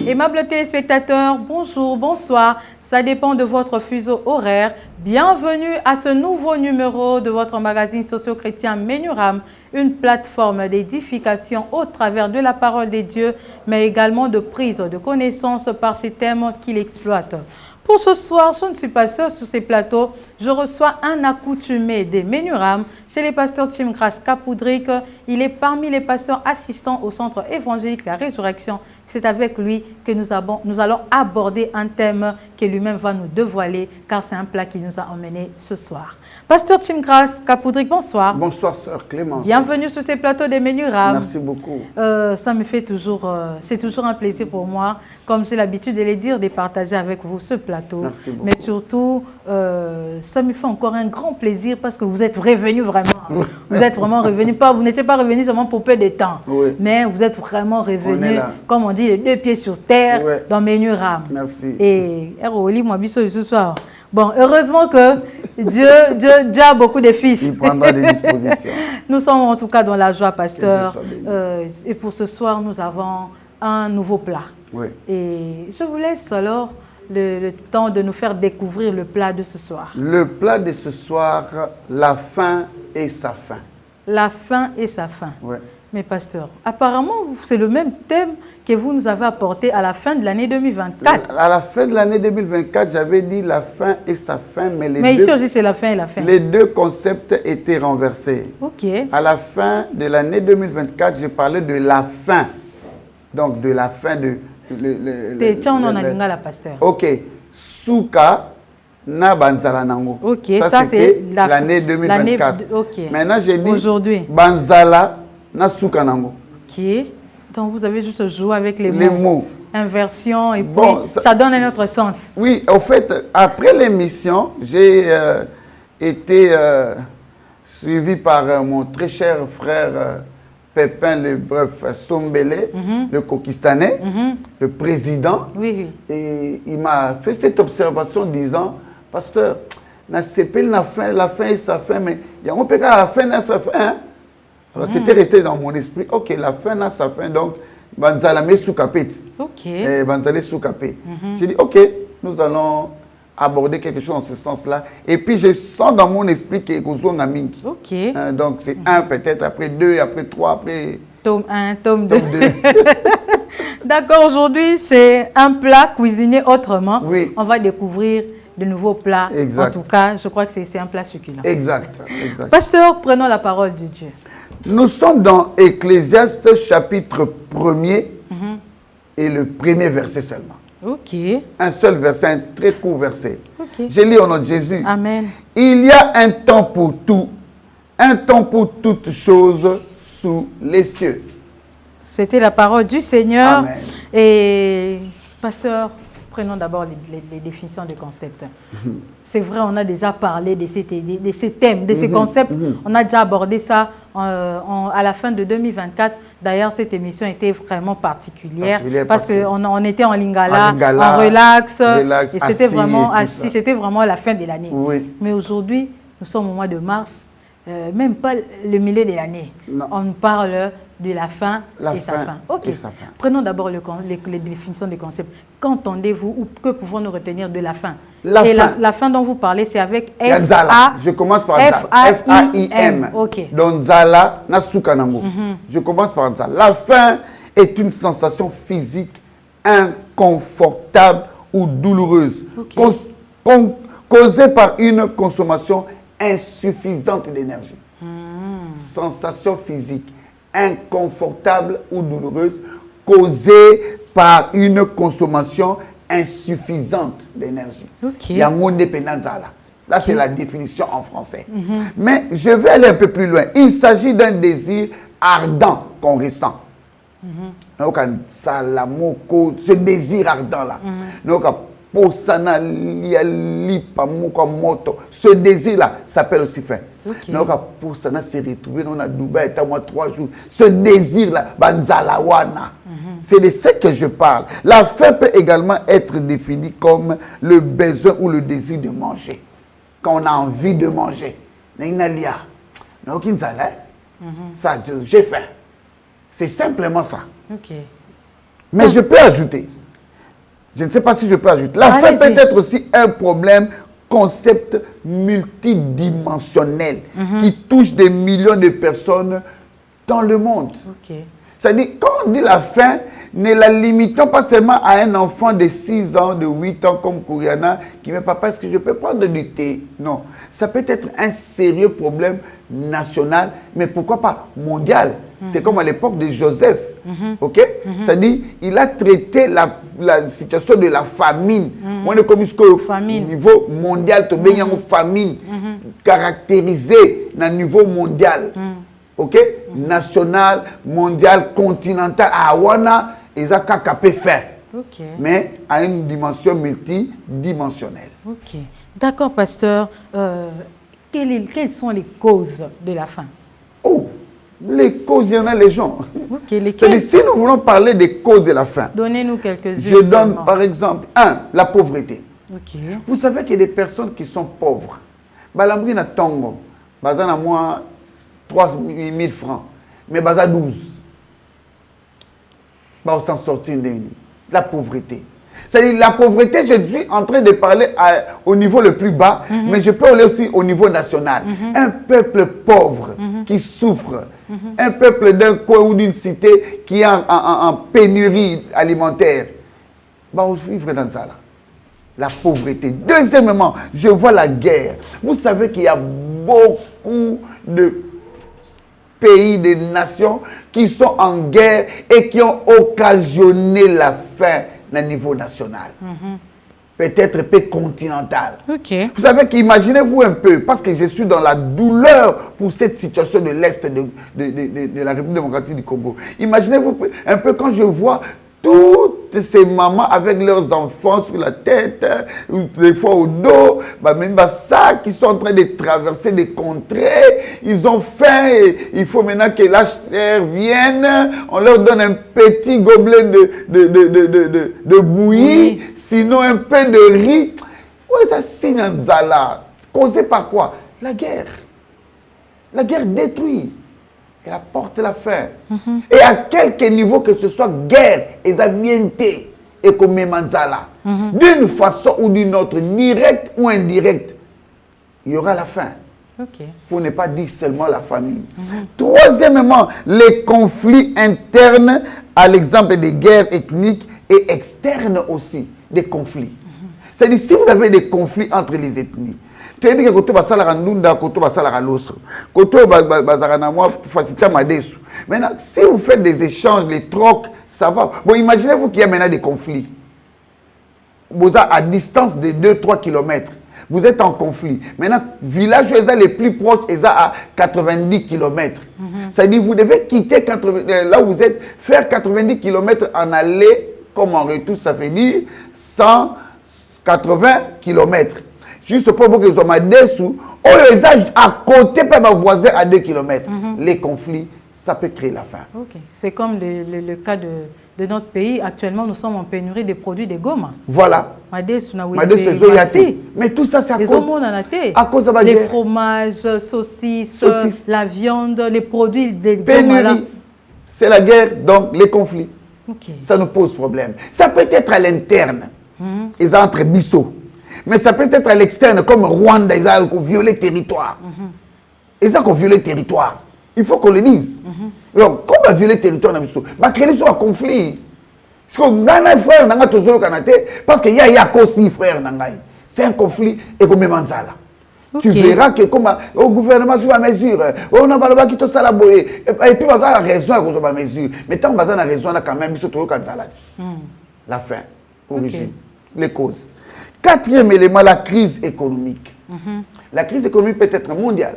Aimables téléspectateurs, bonjour, bonsoir, ça dépend de votre fuseau horaire. Bienvenue à ce nouveau numéro de votre magazine socio-chrétien Menuram, une plateforme d'édification au travers de la parole de Dieu, mais également de prise de connaissance par ces thèmes qu'il exploite. Pour ce soir, je ne suis pas seule sur ces plateaux. Je reçois un accoutumé des Menuram, c'est le pasteur Chimgras Kapoudrik. Il est parmi les pasteurs assistants au centre évangélique La Résurrection. C'est avec lui que nous allons aborder un thème que lui-même va nous dévoiler, car c'est un plat qui nous a emmenés ce soir. Pasteur Chimgras Kapoudrik, bonsoir. Bonsoir, sœur Clémence. Bienvenue sur ces plateaux des Menuram. Merci beaucoup. Ça me fait toujours, c'est toujours un plaisir pour moi, comme j'ai l'habitude de le dire, de partager avec vous ce plateau. Merci beaucoup. Mais surtout, ça me fait encore un grand plaisir parce que vous êtes revenus vraiment. Vous êtes vraiment revenus. Vous n'étiez pas revenus seulement pour peu de temps, oui, mais vous êtes vraiment revenus, comme on dit, les deux pieds sur terre, oui, dans Menuram. Merci. Et moi, ce soir. Bon, heureusement que Dieu a beaucoup de fils. Il prendra des dispositions. Nous sommes en tout cas dans la joie, pasteur. Et pour ce soir, nous avons un nouveau plat. Oui. Et je vous laisse alors le temps de nous faire découvrir le plat de ce soir. Le plat de ce soir, la faim et sa faim. La faim et sa faim. Oui. Mais pasteur, apparemment, c'est le même thème que vous nous avez apporté à la fin de l'année 2024. À la fin de l'année 2024, j'avais dit la faim et sa faim, mais ici aussi, c'est la faim et la faim. Les deux concepts étaient renversés. Ok. À la fin de l'année 2024, je parlais de la faim. Donc, de la faim de... la pasteur. Ok. Souka na banzala nango. Ok, ça c'était l'année 2024. Ok. Maintenant, j'ai dit aujourd'hui. Banzala na souka nango. Ok. Donc, vous avez juste joué avec les mots. Inversion et puis ça donne un autre sens. Oui, au fait, après l'émission, j'ai été suivi par mon très cher frère Pépin le Bref Sombele, le Kokistanais, le président. Oui, oui. Et il m'a fait cette observation disant, pasteur, na sepel la fin et sa fin, mais il y a un peu à la fin et sa fin. Hein? Alors c'était resté dans mon esprit, ok, la fin et sa fin, donc banzala me soukapet. Ok. Banzala soukapet. J'ai dit, ok, nous allons aborder quelque chose dans ce sens-là. Et puis je sens dans mon esprit que Gozo Namingi. Ok. Donc c'est un peut-être, après deux, après trois, après... Tome 1, tome 2. D'accord, aujourd'hui c'est un plat cuisiné autrement. Oui. On va découvrir de nouveaux plats. Exact. En tout cas, je crois que c'est un plat succulent. Exact, exact. Pasteur, prenons la parole de Dieu. Nous sommes dans Ecclésiaste chapitre 1er et le premier verset seulement. Ok. Un seul verset, un très court verset. Okay. Je lis au nom de Jésus. Amen. Il y a un temps pour tout, un temps pour toutes choses sous les cieux. C'était la parole du Seigneur. Amen. Et pasteur, prenons d'abord les définitions des concepts. C'est vrai, on a déjà parlé de ces thèmes, de ces concepts. On a déjà abordé ça à la fin de 2024. D'ailleurs, cette émission était vraiment particulière parce qu'on était en lingala, en relax et c'était vraiment assis. C'était vraiment la fin de l'année. Oui. Mais aujourd'hui, nous sommes au mois de mars, même pas le milieu de l'année. On parle de la faim et sa faim. Ok. Prenons d'abord les définitions des concepts. Qu'entendez-vous ou que pouvons-nous retenir de la faim? La faim dont vous parlez, c'est avec F-A. Je commence par F-A-I-M. Ok. Donc Zala Nasukanango. Je commence par ça. La faim est une sensation physique inconfortable ou douloureuse, causée par une consommation insuffisante d'énergie. Sensation physique inconfortable ou douloureuse causée par une consommation insuffisante d'énergie. Ok. Là, c'est la définition en français. Mais je vais aller un peu plus loin. Il s'agit d'un désir ardent qu'on ressent. Ce désir ardent-là. Ce désir-là s'appelle aussi faim. Pour ça, on s'est retrouvé à Dubaï, 3 jours. Ce désir-là, c'est de ce que je parle. La faim peut également être définie comme le besoin ou le désir de manger. Quand on a envie de manger. Ça, j'ai faim. C'est simplement ça. Mais je peux ajouter. Je ne sais pas si je peux ajouter. La faim peut être aussi un problème, concept multidimensionnel qui touche des millions de personnes dans le monde. C'est-à-dire, quand on dit la faim, ne la limitons pas seulement à un enfant de 6 ans, de 8 ans comme Kouriana, qui me papa, est-ce que je peux prendre du thé? Non. Ça peut être un sérieux problème national, mais pourquoi pas mondial? C'est comme à l'époque de Joseph. Ok? C'est-à-dire, il a traité la situation de la famine. On est comme au niveau mondial, une famine caractérisée au niveau mondial. Ok? National, mondial, continental. Awana, ils ont capé faire. Mais à une dimension multidimensionnelle. Ok. D'accord, pasteur. Quelles sont les causes de la faim? Oh, les causes, il y en a les gens. Okay, si nous voulons parler des causes de la faim, donnez-nous quelques-unes. Je donne par exemple, la pauvreté. Okay. Vous savez qu'il y a des personnes qui sont pauvres. Balambri na tongo, bazan à moi 3 000 francs, mais bazan 12. Bah, on s'en sortir la pauvreté. C'est-à-dire la pauvreté, je suis en train de parler au niveau le plus bas, mais je peux aller aussi au niveau national. Un peuple pauvre qui souffre, un peuple d'un coin ou d'une cité qui est en pénurie alimentaire. Bah, on vivre dans ça là. La pauvreté. Deuxièmement, je vois la guerre. Vous savez qu'il y a beaucoup de pays, de nations qui sont en guerre et qui ont occasionné la faim au niveau national. Peut-être peu continental. Vous savez qu'imaginez-vous un peu, parce que je suis dans la douleur pour cette situation de l'Est de la République démocratique du Congo. Imaginez-vous un peu quand je vois toutes ces mamans avec leurs enfants sur la tête, ou des fois au dos, même ça, qui sont en train de traverser des contrées, ils ont faim et il faut maintenant que l'HCR vienne, on leur donne un petit gobelet de bouillie, sinon un peu de riz. Ouais, ça signe un zala. Causé par quoi? La guerre. La guerre détruit. Elle apporte la faim. Et à quelque niveau que ce soit guerre, examienté et comme manzala, d'une façon ou d'une autre, directe ou indirecte, il y aura la faim. Pour ne pas dire seulement la famine. Troisièmement, les conflits internes, à l'exemple des guerres ethniques et externes aussi, des conflits. C'est-à-dire, si vous avez des conflits entre les ethnies, maintenant, si vous faites des échanges, les trocs, ça va. Bon, imaginez-vous qu'il y a maintenant des conflits. Vous êtes à distance de 2-3 km. Vous êtes en conflit. Maintenant, village les plus proches, ils sont à 90 km. C'est-à-dire, vous devez quitter là où vous êtes, faire 90 km en aller, comme en retour, ça veut dire 180 km. Juste pour que vous soyez dessous, à côté par ma voisin à 2 km. Les conflits, ça peut créer la faim. C'est comme le cas de notre pays. Actuellement, nous sommes en pénurie des produits de Goma. Voilà. Mais tout ça, c'est à cause de la les fromages, saucisses, la viande, les produits de Goma. C'est la guerre, donc les conflits. Ça nous pose problème. Ça peut être à l'interne. Ils ont entre Bissau. Mais ça peut être à l'externe, comme Rwanda, ils ont violé le territoire. Ils ont violé le territoire. Il faut qu'on le dise. Donc, comme on a violé le territoire, on a créé un conflit. Parce que frère, parce qu'il y a aussi frère. c'est un conflit et comme Manzala. Okay. Tu verras que comme au gouvernement sur la mesure, on a pas qui te salaboyer et puis on a la raison à cause de la mesure. Mais tant qu'on a la raison, on a quand même mis surtout quand ça l'a dit. La fin, origine, les causes. Quatrième élément, la crise économique. La crise économique peut être mondiale.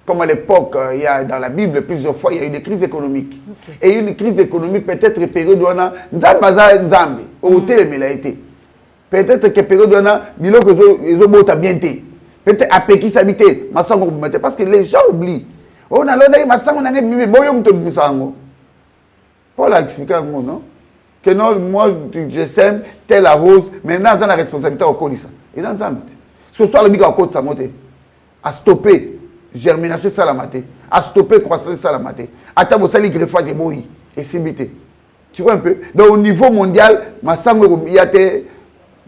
Comme à l'époque, il y a dans la Bible plusieurs fois, il y a eu des crises économiques. Et une crise économique peut être période où on a Nzambe, au télémélaïté. Peut-être que période où on a biloko ils bien été. Peut-être à Pékin s'habiter, parce que les gens oublient. On a l'honneur, on a mis boyom to misango. Paul a expliqué à moi, non? Que non, moi, je sème telle arrose, maintenant, j'ai la responsabilité au code de ça. Et dans ça, ce soir, le big au code de ça, à stopper germination salamate, à stopper croissance salamate, à tabossali greffage et boyi, et s'imiter. Tu vois un peu? Donc, au niveau mondial, masango, il y a des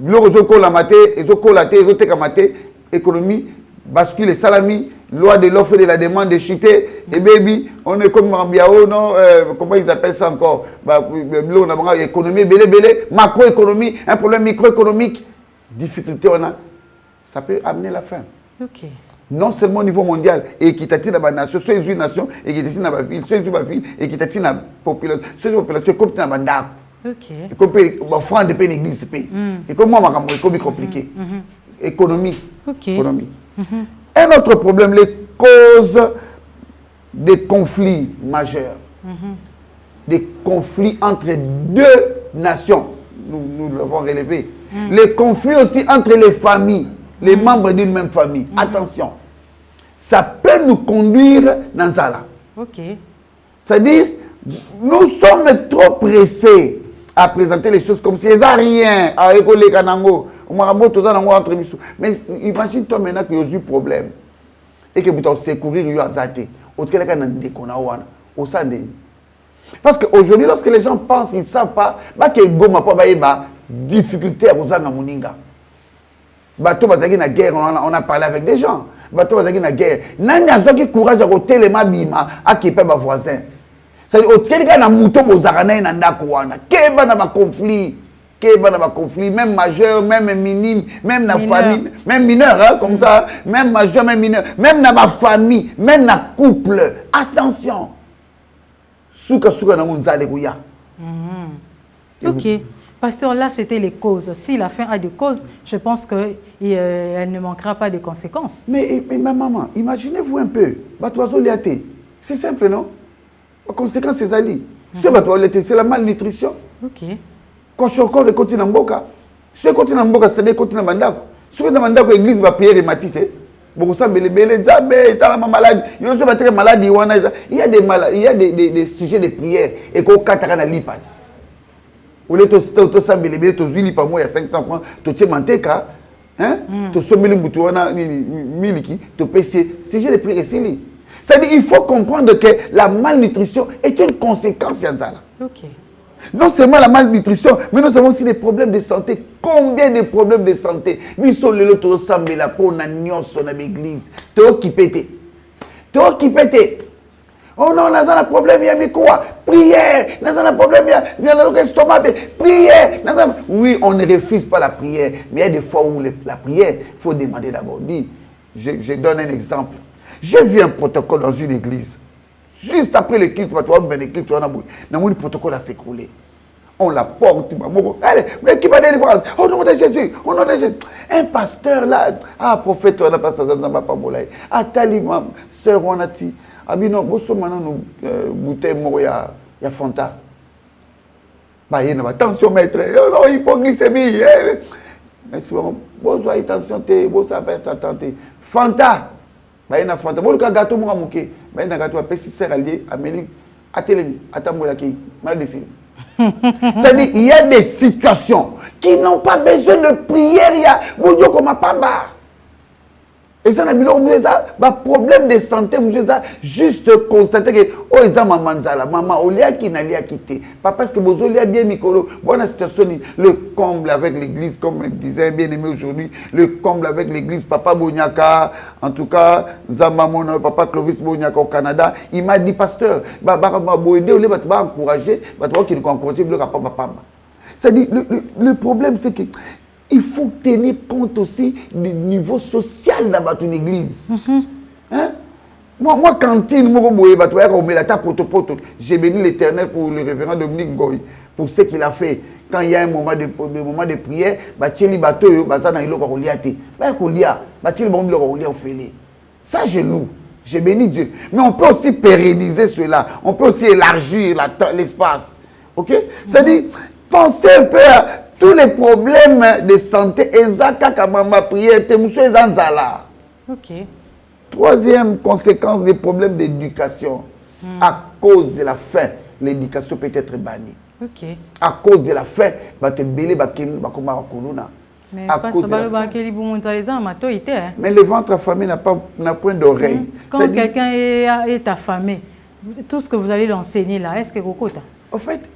l'orezo la maté, et les économie, bascule, salami, loi de l'offre et de la demande de chuter, et baby, on est comme Mambiao, non, comment ils appellent ça encore? Économie, belé, macroéconomie, un problème microéconomique, difficulté on a, ça peut amener la fin. Okay. Non seulement au niveau mondial, et équitatif dans la nation, soit une nation, équitatif dans la ville, soit une ville, équitatif dans la population, soit une population, comme dans la bande. Okay. Et comme France de pays l'église, et comme moi, c'est compliqué. Économie. Okay. Économie. Un autre problème, les causes des conflits majeurs. Des conflits entre deux nations. Nous l'avons relevé. Les conflits aussi entre les familles, les membres d'une même famille. Attention. Ça peut nous conduire dans ça là. Okay. C'est-à-dire, nous sommes trop pressés à présenter les choses comme si elles n'ont rien à écoler Kanango. Mais imagine-toi maintenant qu'il y a eu problème et que vous avez secourir, il y a zaté. Parce qu'aujourd'hui, lorsque les gens pensent qu'ils ne savent pas, il y a des difficultés à vous en bateau bazaki na guerre, on a parlé avec des gens. Bateau bazaki na guerre. Nani azaki courage à côté les mabima à qui peut voisin. C'est-à-dire au tiers na mouton bozarana na ndako wana. Keba na ba conflit, même majeur, même minime, même na famille, même mineur, hein, comme ça, même majeur, même mineur, même na ma famille, même na couple. Attention. Souka na munza de kuya. Ok. Pasteur, là, c'était les causes. Si la fin a des causes, je pense qu'elle ne manquera pas de conséquences. Mais ma maman, imaginez-vous un peu. C'est simple, non? La conséquence, c'est Ali. C'est la malnutrition. Ok. Quand je suis continent Mboka, ce continent Mboka, c'est des continents Mandako. Ce que Mandako, l'église va prier et matiter. Bon, ça, il y a des sujets de prière et qu'on a des lipat. Au lieu de s'embellir, tu as 500 francs, tu as manteka, hein? Tu as sommé le mouton, miliki, tu as payé. Sujet de prière, c'est lui. C'est-à-dire qu'il faut comprendre que la malnutrition est une conséquence, Yanzala. Ok. Non seulement la malnutrition, mais nous avons aussi des problèmes de santé. Combien de problèmes de santé? Nous sommes les autres ensemble là pour l'église. Tu es occupé. Oh non, on a un problème, il y a quoi? Prière. On a un problème, il y a un estomac. Prière. Oui, on ne refuse pas la prière. Mais il y a des fois où la prière, il faut demander d'abord. Je donne un exemple. J'ai vu un protocole dans une église. Juste après le culte, on a un protocole à s'écrouler. On la porte. Allez, mais qui va délivrer? Au nom de Jésus. Au nom de Jésus. Un pasteur là. Ah, prophète, on n'a pas ça dans ma parole. Ah, talibam, sœur, on a dit. Ah, bien non, bon, maintenant, nous bouteille, il y a Fanta. Bah, il y a attention, maître. Non, hypoglycémie. Mais souvent, bon, attention, bon, ça va être attenté. Fanta. Bah, il y a Fanta. Bon, le gâteau, moi, mouké. Bah, il y a un gâteau, après, si c'est allié, amélie, à télémi, à tamboulaki, mal décidé. C'est-à-dire, il y a des situations qui n'ont pas besoin de prière. Il y a Boudio comme Pamba. Et ça, un problème de santé, juste constater que oh, ils ont maman, Olia qui n'a pas quitté. Pas parce que vous avez bien Mikolo. Bonne situation, le comble avec l'église, comme disait bien aimé aujourd'hui, le comble avec l'église, Papa Bonyaka, en tout cas, Zamamon, Papa Clovis Bonyaka au Canada, il m'a dit, pasteur, va encourager, qui nous encourager, le papa. C'est-à-dire, le problème, c'est que il faut tenir compte aussi du niveau social dans une église. Hein? Moi, cantine, j'ai béni l'Éternel pour le révérend Dominique Ngoy, pour ce qu'il a fait. Quand il y a un moment de prière, ça je loue, j'ai béni Dieu. Mais on peut aussi pérenniser cela, on peut aussi élargir l'espace. Ok? C'est-à-dire, pensez un peu à tous les problèmes de santé. Ok. Troisième conséquence des problèmes d'éducation. À cause de la faim, l'éducation peut être bannie. Ok. À cause de la faim, mais le ventre affamé n'a point d'oreille. Quand quelqu'un est affamé, tout ce que vous allez l'enseigner là, est-ce que vous écoutez? En fait,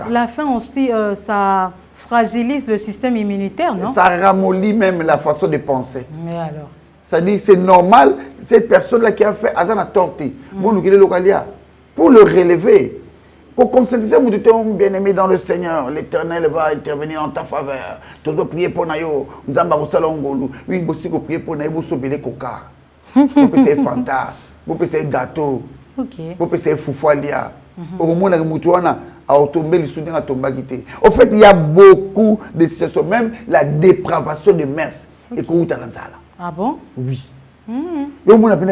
la faim aussi, ça fragilise le système immunitaire, non? Ça ramollit même la façon de penser. Mais alors? C'est-à-dire, c'est normal, cette personne-là qui a fait Azana Torti, pour le relever. Pour conscientiser, vous êtes bien-aimé dans le Seigneur, l'Éternel va intervenir en ta faveur. Tu dois prier pour Nayo, nous avons salongolu. Oui, vous pouvez prier pour Nayo, vous pouvez coca. Vous pouvez faire fanta, vous pouvez faire gâteau, vous pouvez faire foufoualia. Au moment où vous en fait, il y a beaucoup de situations, même la dépravation de mœurs. Et ah bon? Oui. Et au moment où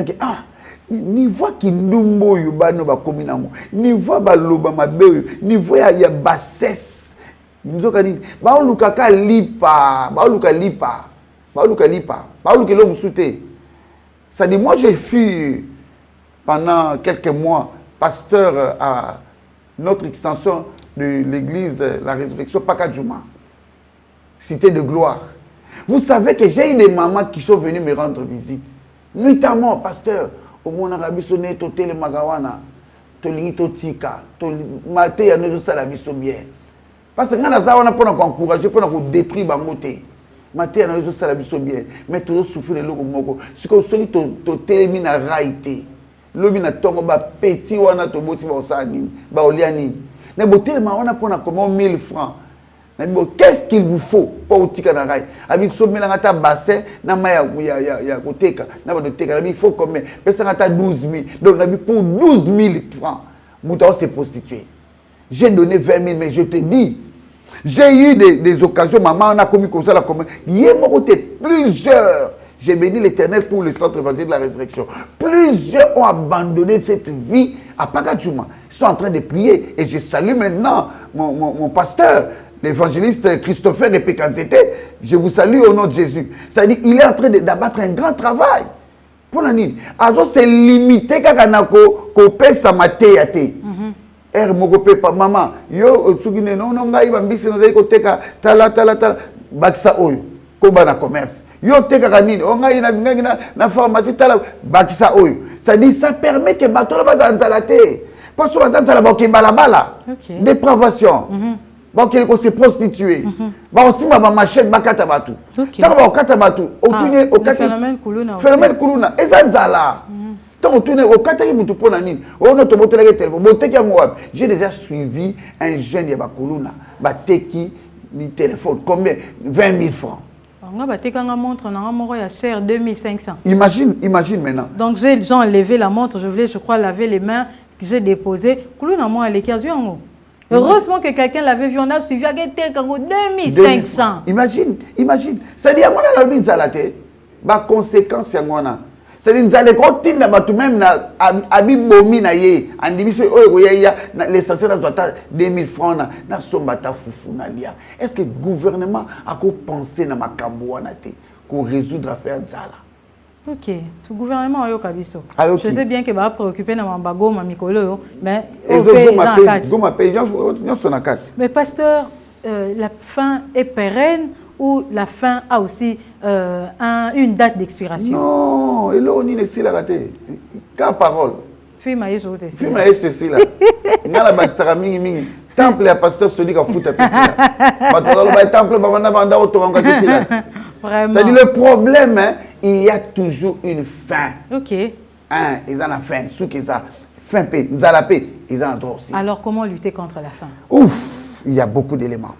ni voix qui nous yubano ba kominamo ni voix ba loba mabe ni voix ya bassesse nzoka ni ba oluka ka lipa ba oluka lipa ba oluka lipa ba oluka lo musute. Ça dit, moi j'ai fui pendant quelques mois pasteur à notre extension de l'église La Résurrection Pakadjouma, cité de gloire. Vous savez que j'ai eu des mamans qui sont venues me rendre visite nuitamment, pasteur. Au monde arabe sonné toté le magawana to lingi to tika to maté ya no sala biso bien parce que ngana za wana pona encourager pona ko détruire ba moté maté ya no sala biso bien mais to souffrir le moko siko soki to telemi na raité lobi na tongo ba petit wana to boti ba osani ba oliani na botel ma wana pona comment 1000 francs. Qu'est-ce qu'il vous faut pour tika na rai? Abi somela ngata bassin na maya ya koteka na ba teka il faut combien? Pesa ngata 12 000. Donc nabi pour 12 000 francs, mouta se prostituer. J'ai donné 20 000 mais je te dis, j'ai eu des occasions maman on a commis comme ça la commun. Hier mon côté plusieurs. J'ai béni l'Éternel pour le centre évangélique de la résurrection. Plusieurs ont abandonné cette vie à Pakadjouma. Ils sont en train de prier et je salue maintenant mon pasteur, l'évangéliste Christopher de Pekanzete. Je vous salue au nom de Jésus. C'est-à-dire qu'il est en train d'abattre un grand travail. Pour la nuit. Alors c'est limité quand on a fait sa matéate. Maman, yo sugine non ngai bambisi na zai ko teka tala baksa oyo ko bana commerce. Yo teka kanini o ngai na pharmacie tala baksa oyo. Ça dit ça permet que bato la bazanzalate. Parce que bazanzala ba bala. Dépravation. Ba ko se prostituer. Ba aussi ma machette bakata batu. Tant ba kata batu, o tuné o kata phénomène kuluna ezanzala. J'ai déjà suivi un jeune Yabakuluna, Bateki, ni téléphone, combien? 20 000 francs. Imagine maintenant. Donc j'ai enlevé la montre, je crois laver les mains, que j'ai déposé. Heureusement que quelqu'un l'avait vu, on a suivi à 2500. Imagine. C'est-à-dire, on a la conséquence, c'est-à-dire nous allons continuer à même na abibomi na ye andimiso oyo ya l'essentiel doit 2000 francs na sombata fufu na lia. Est-ce que le gouvernement a ko penser na makambo wana te ko résoudre affaire nzala? OK, le gouvernement ayo kabiso. Je sais bien que va préoccuper na mambago mamikolo mais mais pasteur, la fin est pérenne ou la fin a aussi une date d'expiration? Non, et là on est ici la raté. Quelle parole? Fima yeso te. Fima yeso ceci là. Ngala bakisaka mingi. Temple ya pasteur Sodi ka futa pesi là. Batolo ba temple ba banda otonga ceci là. Vraiment. C'est-à-dire le problème hein, il y a toujours une fin. OK. Ils en ont faim, ceux qui ont faim paix, ils ont la paix, ils en ont droit aussi. Alors comment lutter contre la faim? Ouf, il y a beaucoup d'éléments.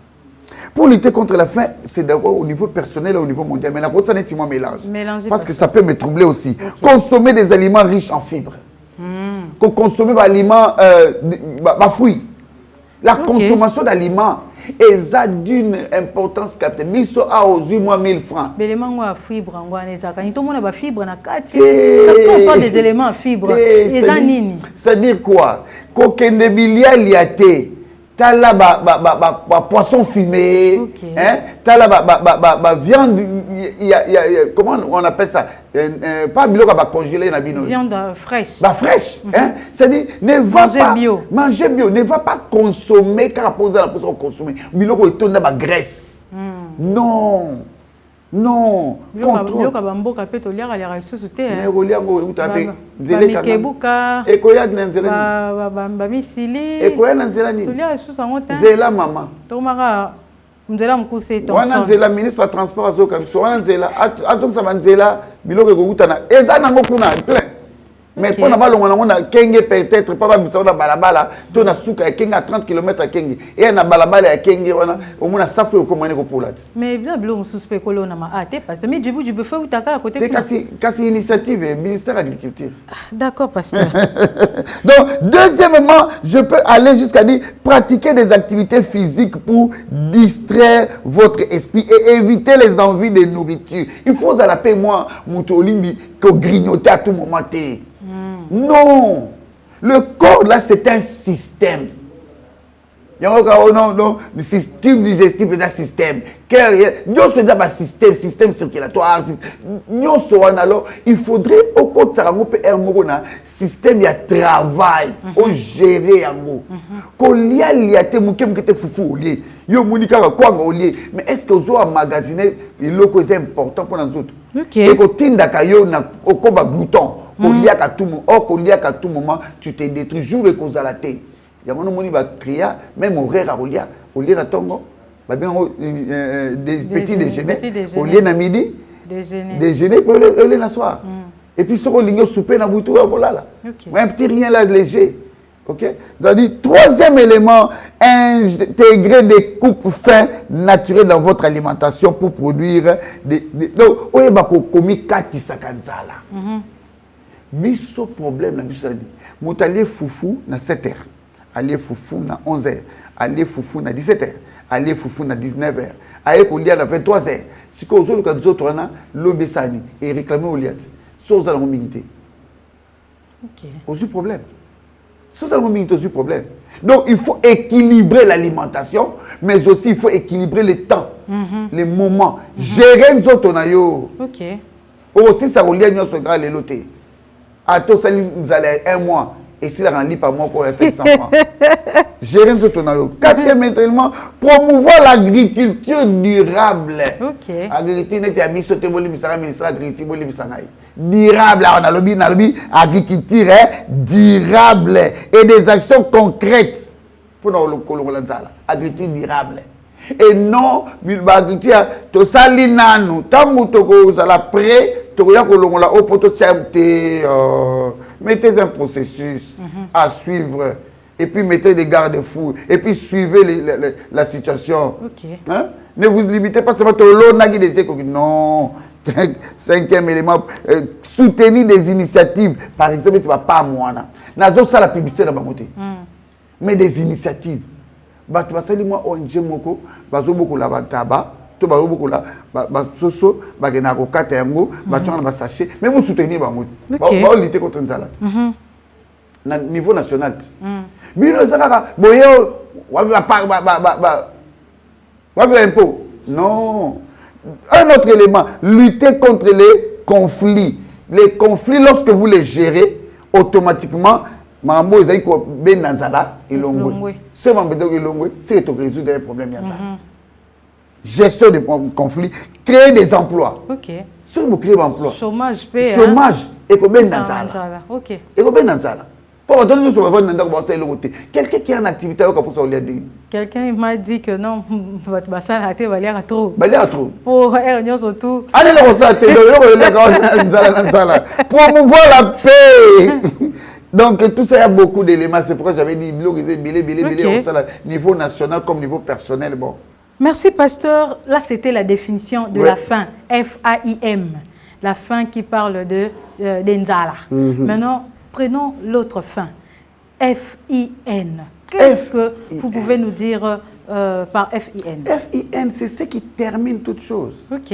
Pour lutter contre la faim, c'est d'abord au niveau personnel et au niveau mondial. Mais la grosse, ça n'est pas mélange. Parce que ça peut me troubler aussi. Okay. Consommer des aliments riches en fibres. Consommer des aliments, des fruits. La consommation d'aliments est d'une importance capitale. Biso a aux 8 mois 1000 francs. Mais les éléments à fibre, tout le monde a fibre na kati. Parce qu'on parle des éléments à fibre. C'est-à-dire quoi? Kokende bilia liate. T'as là poisson fumé, t'as là viande, comment on appelle ça? Pas bilo congelé na bino. Viande fraîche. Fraîche, c'est-à-dire ne va pas manger bio, ne va pas consommer car pour ça pour consommer. Bilo ko etonda ba graisse. Non. Non, contrôle. Mais pour na kenge peut-être pas bisa na balabala to na suka kenga 30 km kenge et na balabala ya kenge wana omona safu ko mone ko polati mais bien blo suspect ko na ma ate parce que mais du buffet ou taka à côté kasi initiative ministère de l'agriculture. D'accord pasteur. Donc deuxièmement, je peux aller jusqu'à dire pratiquer des activités physiques pour distraire votre esprit et éviter les envies de nourriture. Il faut à la paix moi mutolimbi ko grignoter à tout moment. Non, le corps là c'est un système. Non, le système digestif est un système. Nous sommes un système circulatoire. Alors, il faudrait au côté de un système de travail, au gérer en gros. Mais est-ce que vous avez magasiné le important pour nous autres? Et que tu as glouton. À tout moment, tu te détruis jour et cause à la tête. Il y a un monde qui va même au rire à Olia, au lieu de Tongo, des petits déjeuners, au lieu de midi, déjeuner pour le soir. Et puis, sur le souper, dans le voilà. Un petit rien là léger. Ok? Donc, troisième élément, intégrer des coupes fins naturelles dans votre alimentation pour produire des. Donc, on est commis 4 sakanzala. Biso problème na biso dit motalier foufou na 7h, aller foufou na 11h, aller foufou na 17h, aller foufou na 19h, aller kolia na 23h. Si ko zo ka d'autres na lobesani et réclamer au liat. So za la mobilité. OK. Aussi problème. So za la mobilité aussi problème. Donc il faut équilibrer l'alimentation, mais aussi il faut équilibrer le temps, les moments, gérer nos autres na yo. OK. Aussi ça kolia nyoso ga le loté. À tout ça, nous allons 1 mois. Et si la rendue par mois, pour 500 francs. Gérer ce tonneau. Quatrième élément, promouvoir l'agriculture durable. Ok. Agriculture, durable. On a lobby, agriculture durable. Et des actions concrètes pour nous agriculture durable. Et non, l'agriculture, tout ça, l'inanu, tant que vous allez prêt. Mettez un processus à suivre et puis mettez des garde-fous et puis suivez la situation. Okay. Hein? Ne vous limitez pas seulement à non. Cinquième élément, soutenir des initiatives. Par exemple, tu ne vas pas à moi. Nous ça la publicité dans ma montée. Mais des initiatives. Tu vas saluer moi ONG Moko, beaucoup la tabac. To ba beaucoup là ba soso ba gena ko katengo ba tchana ba sachet mais vous soutenir ba moti ba lutter contre nzalate na niveau national bino zakaka boyo wa impôt non. Un autre élément, lutter contre les conflits lorsque vous les gérez automatiquement mambo ezali ko ben nzala ilongwe ce mambo de ilongwe c'est to résoudre un problème ya nzala. Gestion des conflits, créer des emplois. Ok. Si vous créez des emplois. Chômage, chômage, et combien d'anzala. Ok. Et combien d'anzala. Pour donner nous sur le quelqu'un qui a une activité au Capou Saoulia dit. Quelqu'un m'a dit que non, votre bassin a été valé à trop. Valé à trop. Pour Ernion surtout. Allez le ressent, promouvoir la paix. Donc tout ça, il y a beaucoup d'éléments. C'est pourquoi j'avais dit, niveau national comme niveau personnel. Bon. Merci, pasteur. Là, c'était la définition de la faim. F-A-I-M. La faim qui parle d'Enzala. Maintenant, prenons l'autre faim. F-I-N. Qu'est-ce que vous pouvez nous dire par F-I-N? F-I-N, c'est ce qui termine toute chose. Ok.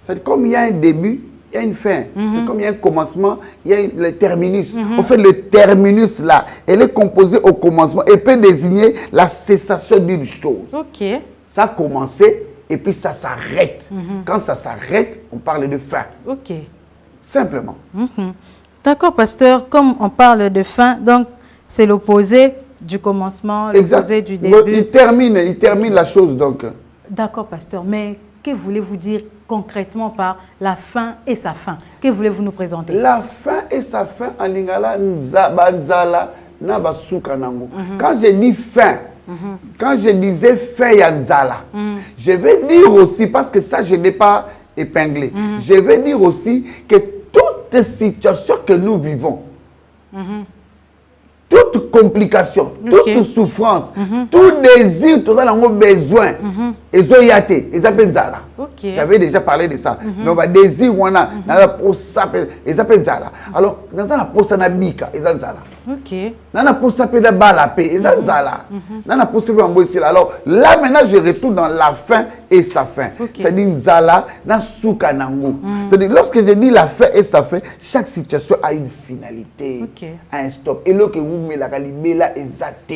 C'est comme il y a un début, il y a une fin. C'est comme il y a un commencement, il y a le terminus. En fait, le terminus là, elle est composée au commencement et peut désigner la cessation d'une chose. Ok. Ça a commencé et puis ça s'arrête. Quand ça s'arrête, on parle de fin. Ok. Simplement. D'accord, pasteur. Comme on parle de fin, donc c'est l'opposé du commencement, l'opposé du début. Il termine la chose donc. D'accord, pasteur. Mais que voulez-vous dire concrètement par la fin et sa fin? Que voulez-vous nous présenter? La fin et sa fin en lingala nzala na basuka nango. Quand je dis fin, quand je disais fin ya nzala, je vais dire aussi, parce que ça je n'ai pas épinglé, je vais dire aussi que toute situation que nous vivons, toute complication, toute souffrance, tout désir, tout ça, nous avons besoin. Et zoyate, ils appellent Zala. J'avais déjà parlé de ça. Donc, désir, on a pour ça, ils appellent Zala. Alors, nous avons pour ça, Nabika, ils appellent Zala. Nous avons pour ça, Balapé, ils appellent Zala. Nous avons pour ça, alors, là, maintenant, je retourne dans la fin et sa fin. C'est-à-dire, Zala, na souka nango. C'est-à-dire, lorsque je dis la fin et sa fin, chaque situation a une finalité, a un stop. Et là, que vous mettez la calibela exacte.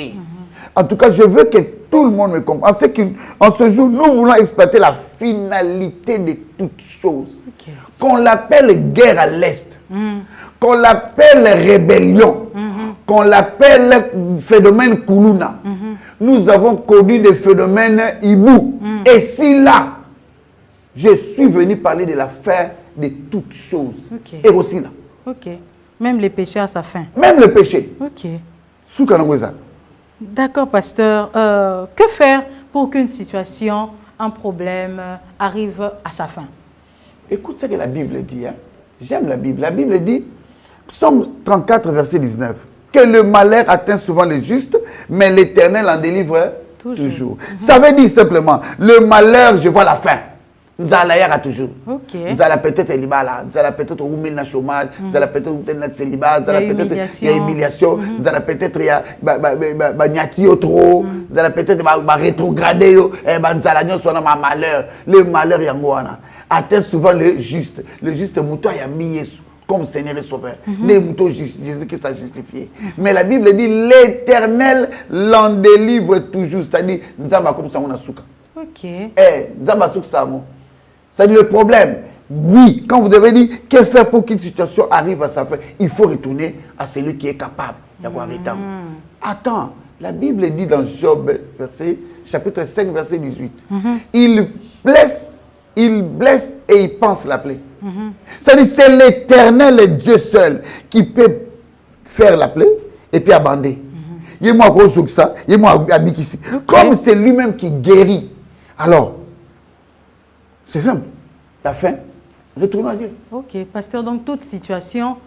En tout cas, je veux que tout le monde me comprenne. En ce jour, nous voulons exploiter la finalité de toutes choses. Qu'on l'appelle guerre à l'Est, qu'on l'appelle rébellion, qu'on l'appelle phénomène Kuluna. Nous avons connu des phénomènes Hibou. Et si là, je suis venu parler de la fin de toutes choses. Et aussi là. Même les péchés à sa fin. Même le péché. D'accord, pasteur. Que faire pour qu'une situation, un problème arrive à sa fin? Écoute ce que la Bible dit. Hein? J'aime la Bible. La Bible dit, Psaume 34, verset 19, que le malheur atteint souvent les justes, mais l'Éternel en délivre toujours. Ça veut dire simplement, le malheur, je vois la fin. Nzala yaka toujours. Nzala peut-être libala, nzala peut-être au na chômage, nzala peut-être au célibat, nzala peut-être il y a humiliation, nzala peut-être il y a ba nyaki trop, nzala peut-être ba rétrogradé yo, nzala nyo na malheur. Le malheur yangoana atteint souvent le juste mouton ya mi Yesu comme Seigneur et Sauveur. Les moutons Jésus-Christ a justifié. Mais la Bible dit l'Éternel l'en délivre toujours, c'est-à-dire nzamba comme ça on a souka. Nzamba souka ça mo. C'est-à-dire le problème, oui, quand vous avez dit que faire pour qu'une situation arrive à sa fin, il faut retourner à celui qui est capable d'avoir le temps. Attends, la Bible dit dans Job, chapitre 5, verset 18, il blesse et il pense la plaie. C'est-à-dire c'est l'Éternel Dieu seul qui peut faire la plaie et puis abandonner. Comme c'est lui-même qui guérit. Alors, c'est simple. La fin, retournons à Dieu. Ok, pasteur, donc toute situation,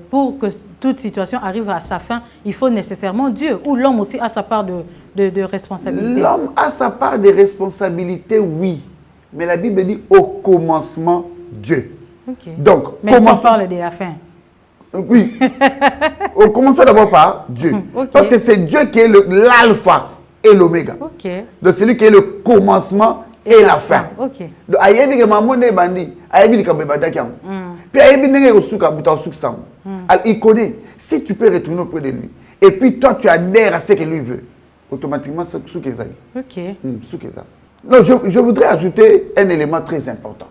pour que toute situation arrive à sa fin, il faut nécessairement Dieu. Ou l'homme aussi a sa part de responsabilité. L'homme a sa part de responsabilité, oui. Mais la Bible dit au commencement, Dieu. Donc, mais on parle de la fin. Oui. Au commencement d'abord par Dieu. Parce que c'est Dieu qui est l'alpha et l'oméga. Donc celui qui est le commencement et la fin. Donc, il connaît. Si tu peux retourner auprès de lui, et puis toi tu adhères à ce que lui veut, automatiquement, c'est ce qu'il a. Non, je voudrais ajouter un élément très important.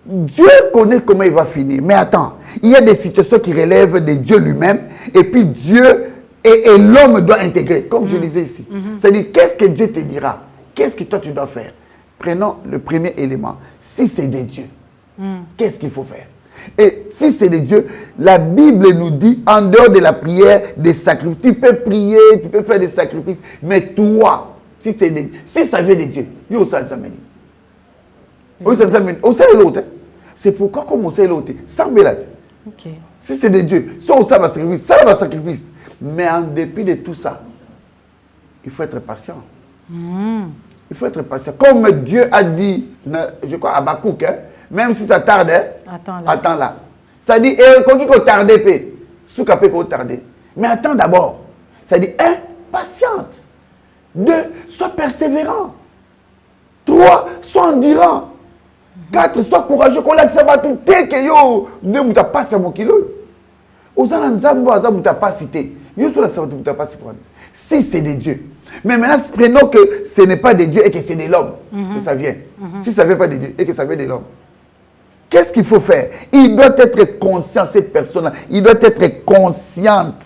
Dieu connaît comment il va finir. Mais attends, il y a des situations qui relèvent de Dieu lui-même, et puis Dieu et l'homme doit intégrer, comme je disais ici. C'est-à-dire, qu'est-ce que Dieu te dira? Qu'est-ce que toi tu dois faire? Prenons le premier élément. Si c'est de Dieu, qu'est-ce qu'il faut faire? Et si c'est de Dieu, la Bible nous dit, en dehors de la prière, des sacrifices, tu peux prier, tu peux faire des sacrifices, mais toi, si ça vient de Dieu, il y a l'autre. C'est pourquoi, comme on sait l'autre, sans mélanger. Si c'est de Dieu, soit on sait le sacrifice, ça va sacrifice. Mais en dépit de tout ça, il faut être patient. Il faut être patient. Comme Dieu a dit, je crois à Habakkuk, hein, même si ça tarde, hein, attends là. Ça dit, quand il faut tarder, tarder. Mais attends d'abord. Ça dit, 1, patiente. 2, sois persévérant. 3, sois endurant. 4, sois courageux. Qu'on l'a ça va tout que yo ne muta pas ça mon kilo. Ozana nzambo azamuta pas cité. Yo sur la ça muta pas prendre. Si c'est de Dieu. Mais maintenant prenons que ce n'est pas de Dieu et que c'est de l'homme que ça vient. Si ça vient pas de Dieu et que ça vient de l'homme. Qu'est-ce qu'il faut faire? Il doit être conscient, cette personne-là. Il doit être consciente,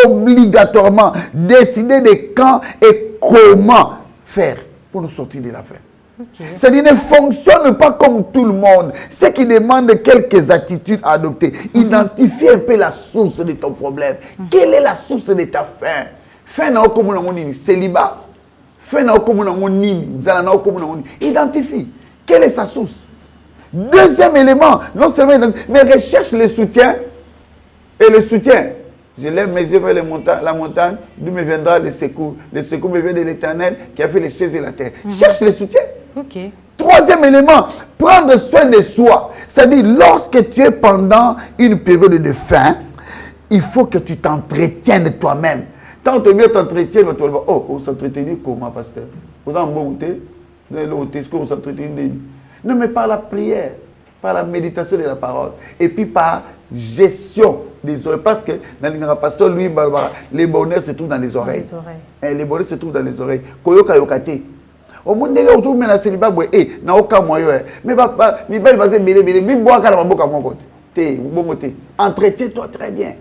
obligatoirement, décider de quand et comment faire pour nous sortir de l'affaire. Okay. C'est-à-dire, ne fonctionne pas comme tout le monde. Ce qui demande quelques attitudes à adopter. Identifie un peu la source de ton problème. Quelle est la source de ta faim? Faim n'a aucun monde célibat. Faim n'a aucun monde identifie. Quelle est sa source? Deuxième élément, non seulement, mais recherche le soutien. Et le soutien, je lève mes yeux vers la montagne, d'où me viendra le secours. Le secours me vient de l'Éternel qui a fait les cieux et la terre. Cherche le soutien. Okay. Troisième élément, prendre soin de soi. C'est-à-dire, lorsque tu es pendant une période de faim, il faut que tu t'entretiennes toi-même. Tant que mieux t'entretiens, tu vas dire, oh, on s'entretient comment, pasteur? Vous avez un bon thé? Vous avez l'autre, est-ce qu'on s'entretient? Non, mais par la prière, par la méditation de la parole, et puis par gestion des oreilles. Parce que dans le pasteur, lui, les bonheurs se trouvent dans les oreilles. Les bonheurs se trouvent dans les oreilles. Koyoka yokate. Au monde où tout le monde a célibat, n'a aucun moyen. Mais il va se mêler, mais boire à mon côté. Entretiens-toi très bien.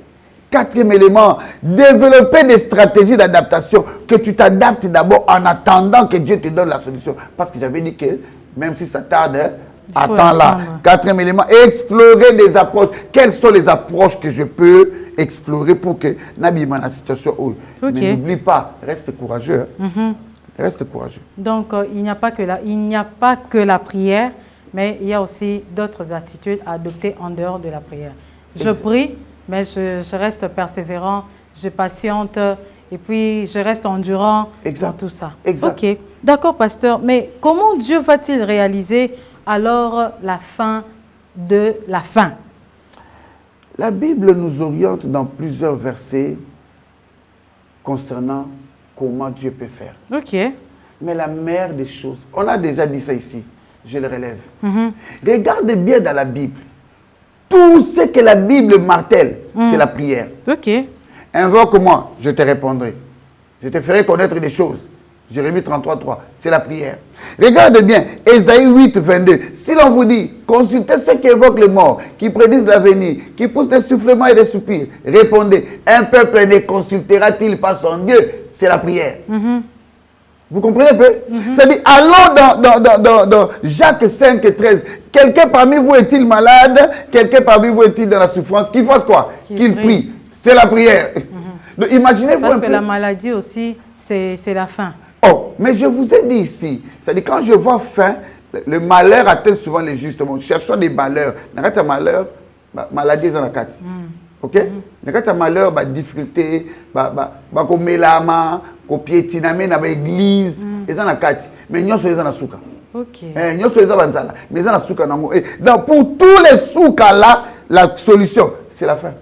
Quatrième élément, développer des stratégies d'adaptation, que tu t'adaptes d'abord en attendant que Dieu te donne la solution. Parce que j'avais dit que même si ça tarde, attends là. Quatrième élément, explorer des approches. Quelles sont les approches que je peux explorer pour que Nabima la situation où. Okay. Mais n'oublie pas, reste courageux. Reste courageux. Donc il n'y a pas que la prière, mais il y a aussi d'autres attitudes à adopter en dehors de la prière. Je prie, mais je reste persévérant, je patiente et puis je reste endurant dans tout ça. Exact. Ok, d'accord, pasteur. Mais comment Dieu va-t-il réaliser alors la fin de la faim? La Bible nous oriente dans plusieurs versets concernant comment Dieu peut faire. Ok. Mais la meilleure des choses, on a déjà dit ça ici, je le relève. Regarde bien dans la Bible. Tout ce que la Bible martèle, c'est la prière. Ok. Invoque-moi, je te répondrai. Je te ferai connaître des choses. Jérémie 33:3, c'est la prière. Regarde bien, Ésaïe 8:22. Si l'on vous dit, consultez ceux qui évoquent les morts, qui prédisent l'avenir, qui poussent des soufflements et des soupirs, répondez, un peuple ne consultera-t-il pas son Dieu? C'est la prière. Vous comprenez un peu? C'est-à-dire, allons dans Jacques 5:13. Quelqu'un parmi vous est-il malade? Quelqu'un parmi vous est-il dans la souffrance? Qu'il fasse quoi? Qu'il prie. C'est la prière. Donc, imaginez-vous parce que la maladie aussi, c'est la faim. Oh, mais je vous ai dit ici, c'est-à-dire quand je vois faim, le malheur atteint souvent les justes. Cherchons des malheurs. Dans le malheur, maladie est dans la carte. Ok? Dans le malheur, difficulté, comme mélama, comme piétinamé dans l'église, ils sont dans la carte. Mais nous sommes dans la souka. Ok. Nous sommes dans la souka. Mais dans la souka. Donc pour tous les soukas là, la solution, c'est la faim.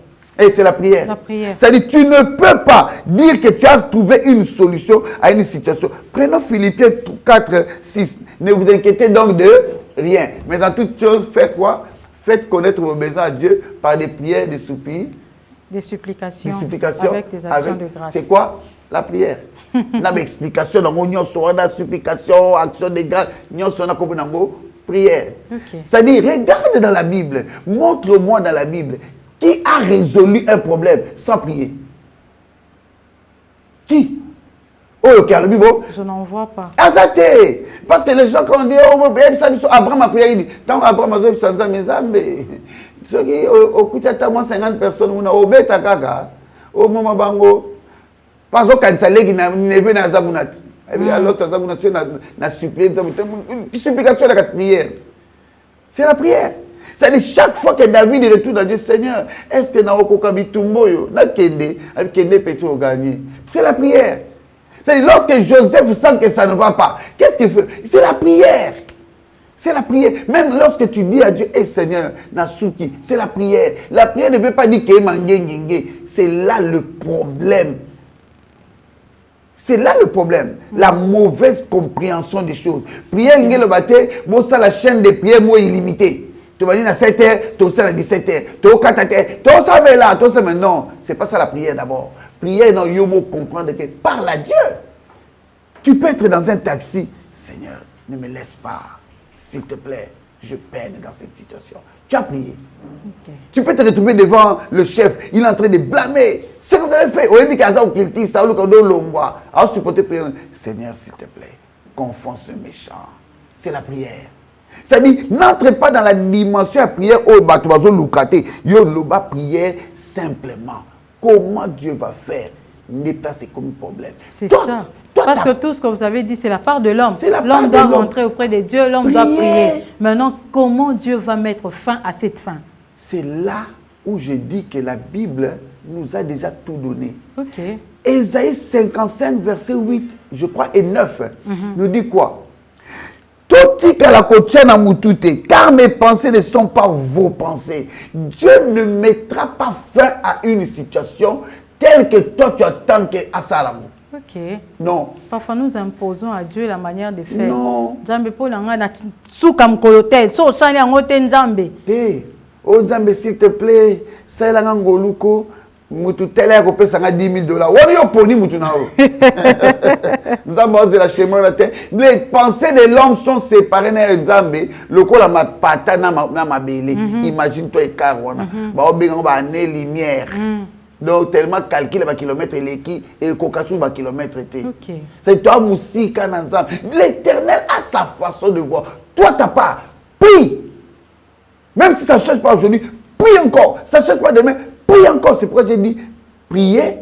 Et c'est la prière. C'est-à-dire tu ne peux pas dire que tu as trouvé une solution à une situation. Prenons Philippiens 4:6. Ne vous inquiétez donc de rien. Mais dans toute chose, faites quoi? Faites connaître vos besoins à Dieu par des prières, des soupirs. Des supplications avec des actions de grâce. C'est quoi? La prière. La explication, la supplication, action de grâce, prière. C'est-à-dire, regarde dans la Bible, montre-moi dans la Bible. Qui a résolu un problème sans prier? Qui? Oh, ok, le Bible. Je n'en vois pas. Azate! Parce que les gens, quand on dit, oh, Abraham a prié, il dit, tant Abraham a fait sans mes ceux qui, au coup, il y a 50 personnes, on a obéi à Kaka, au moment bango, parce que quand ça l'est, il n'est venu à Zagunat. Et puis, l'autre Zagunat, n'a supplié, une supplication de la prière. C'est la prière. C'est-à-dire, chaque fois que David retourne à Dieu, Seigneur, est-ce que Naoko Kabitumboyo, n'a Kende, avec Kende Petit au gagné? C'est la prière. C'est lorsque Joseph sent que ça ne va pas, qu'est-ce qu'il fait? C'est la prière. C'est la prière. Même lorsque tu dis à Dieu, hey Seigneur, Nasuki, c'est la prière. La prière ne veut pas dire que c'est là le problème. C'est là le problème. La mauvaise compréhension des choses. Prière, bon, ça la chaîne de prière, moi, illimitée. Tu vas dire à 7h, tu vas à 17h, tu vas à 4h, tu vas là, tu vas non. C'est pas ça la prière d'abord. Prière, non, il faut comprendre que parle à Dieu. Tu peux être dans un taxi. Seigneur, ne me laisse pas. S'il te plaît, je peine dans cette situation. Tu as prié. Okay. Tu peux te retrouver devant le chef. Il est en train de blâmer. C'est ce que vous avez fait. Seigneur, s'il te plaît, confonds ce méchant. C'est la prière. Ça dit, n'entre pas dans la dimension de la prière. Prière simplement. Comment Dieu va faire? N'est pas c'est comme un problème. C'est ça. Parce que tout ce que vous avez dit, c'est la part de l'homme. L'homme doit rentrer auprès de Dieu, l'homme doit prier. Maintenant, comment Dieu va mettre fin à cette fin? C'est là où je dis que la Bible nous a déjà tout donné. Ok. Ésaïe 55, verset 8, je crois, et 9, nous dit quoi? Car mes pensées ne sont pas vos pensées. Dieu ne mettra pas fin à une situation telle que toi tu attends que Asalamu. Ok. Non. Parfois nous imposons à Dieu la manière de faire. Non. Nzambe po langa na soukam kolotel. So sali angote Nzambe. Oh Nzambe s'il te plaît, ça langa ngoluko. Mutu tele ya kopesa nga $10,000. Wani yo poni mutu na o. Nzambe oze la chemin la terre. Les pensées de l'homme sont séparées na Nzambe. Loko la ma pata na ma bele. Imagine toi écart wana. Ba obenga ba année lumière. Donc tellement calcul ba kilomètre eleki et kokasu ba kilomètre été. C'est toi musika na Nzambe. L'Éternel a sa façon de voir. Toi t'as pas. Prie. Même si ça ne change pas aujourd'hui, prie encore. Ça ne change pas demain. Prie encore, c'est pourquoi j'ai dit prier,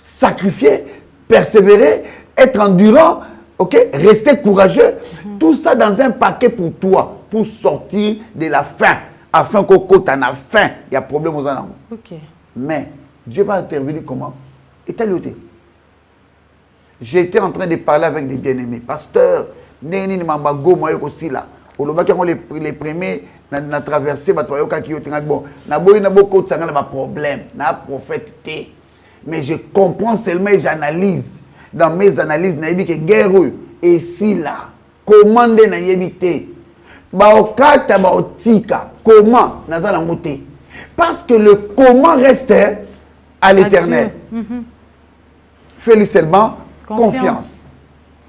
sacrifier, persévérer, être endurant, ok, rester courageux. Tout ça dans un paquet pour toi, pour sortir de la faim, afin qu'au côté en a faim, il y a problème aux animaux. Okay. Mais Dieu va intervenir comment? Étalioté. J'étais en train de parler avec des bien-aimés. Pasteur, Néni Mambago, moi aussi là. Les premiers na traversé bon na boy na beaucoup de problème na prophète té mais je comprends seulement et j'analyse dans mes analyses na yebi que guerre et si là commander na yebi té ba okata ba otika comment naza na moté parce que le comment reste à l'Éternel. Fais-lui seulement confiance.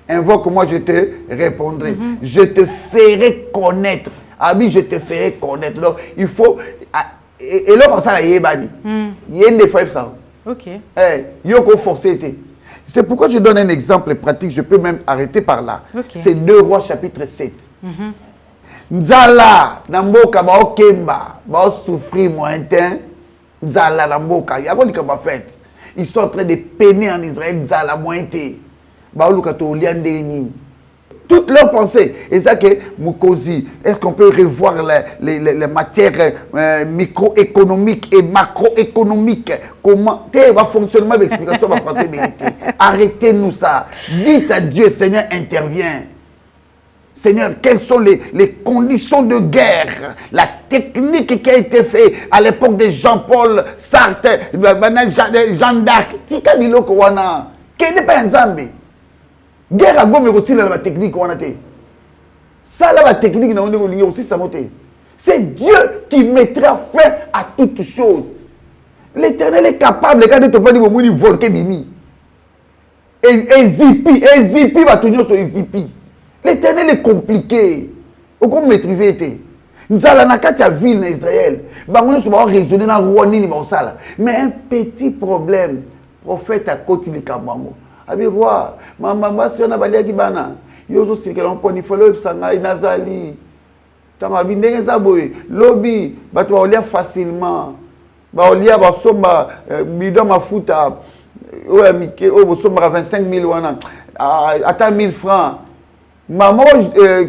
Invoque-moi, je te répondrai. Je te ferai connaître. Abi, je te ferai connaître. Donc, il faut. Et là, on s'en y bani. Il y a des fois ça. Ok. Il y a forcé. C'est pourquoi je donne un exemple pratique. Je peux même arrêter par là. Okay. C'est 2 Rois chapitre 7. Nzala, Namboka, ba okemba, ba souffrir mointain. Nzala, Namboka. Il y a quoi qui va faire? Ils sont en train de peiner en Israël. Nzala, mointain. Toutes leurs pensées. Et ça que Mukosi, est-ce qu'on peut revoir les matières microéconomiques et macroéconomiques? Comment va fonctionnement d'explication va français vérité. Arrêtez-nous ça. Dites à Dieu, Seigneur, interviens. Seigneur, quelles sont les conditions de guerre, la technique qui a été faite à l'époque de Jean-Paul Sartre, Jeanne d'Arc. Tika biloko wana. Quel n'est pas un Zambé? Guerre à Gome aussi la technique on a été. Ça la technique aussi ça monte. C'est Dieu qui mettra fin à toutes choses. L'Éternel est capable quand tu vas dire que volker bimi. Et zipi va tenir sur zipi. L'Éternel est compliqué. Comment maîtriser été? Nous allons dans la ville d'Israël. Nous allons raisonner dans le roi ni mais un petit problème. Prophète à côté de Kambango. Abi roi, maman si on a balia kibana. Yozo sikela mponi folo sanga inazali. Tama bindenge zaboy, lobby, bato olia facilement. Ba olia ba somba bidon mafuta. Ouais mike o somba 25 000 wana. Attends 1000 francs. Maman,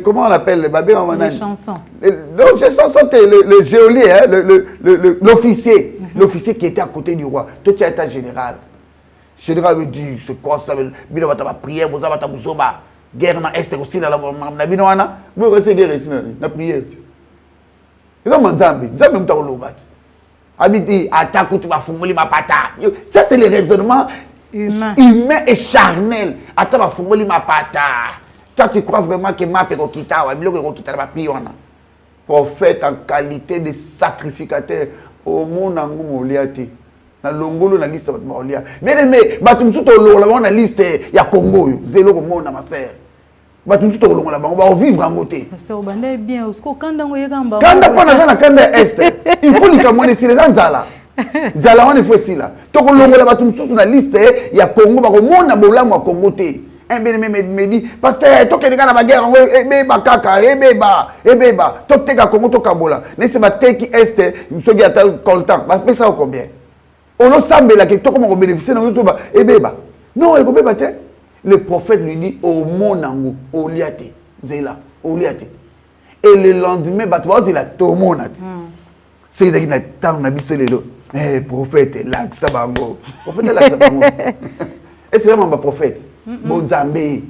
comment on appelle le babé maman? Les chansons. Donc les chansons le geôlier, hein, l'officier, l'officier qui était à côté du roi. Toi tu es état général. général veut dire c'est quoi ça bino bata ba prière boza bata buzoba guerre na est aussi na bino wana bo rester guerre ici na prière ça manzambe nzambe mta kolobati habiti attaque tu va fungoli mapata ça c'est le raisonnement humain et charnel ata ba fungoli mapata. Toi tu crois vraiment que ma peko kita wa biloko ko kita ba prière wana prophète en qualité de sacrificateur au monde nangu moliati na longolo na liste ba molia mais batu msuto longola ba na liste ya Congo zelo ko mona ma sœur batu msuto longola ba va vivre en côté pasteur banda bien usko kanda ngo yekamba kanda pona na kanda est il faut likamone si les nzala nzala wana il faut sila to ko longola batu msuto na liste ya Congo ba ko mona bolamu ya Congo te. Un bien me dit parce que toi qui regarde la guerre beba kaka beba toi te ka Congo to kabola ne se ba te qui est ceux qui attendent content ba pesa combien on no sambela que toi comment bénéficier na to ba beba non e ko beba te le prophète lui dit au monango au liate zela au liate et le lendemain ba to zela to monat ceux qui na tant na biso lelo prophète l'axe bango prophète l'axe bango et c'est vraiment un prophète. Bon Zambé.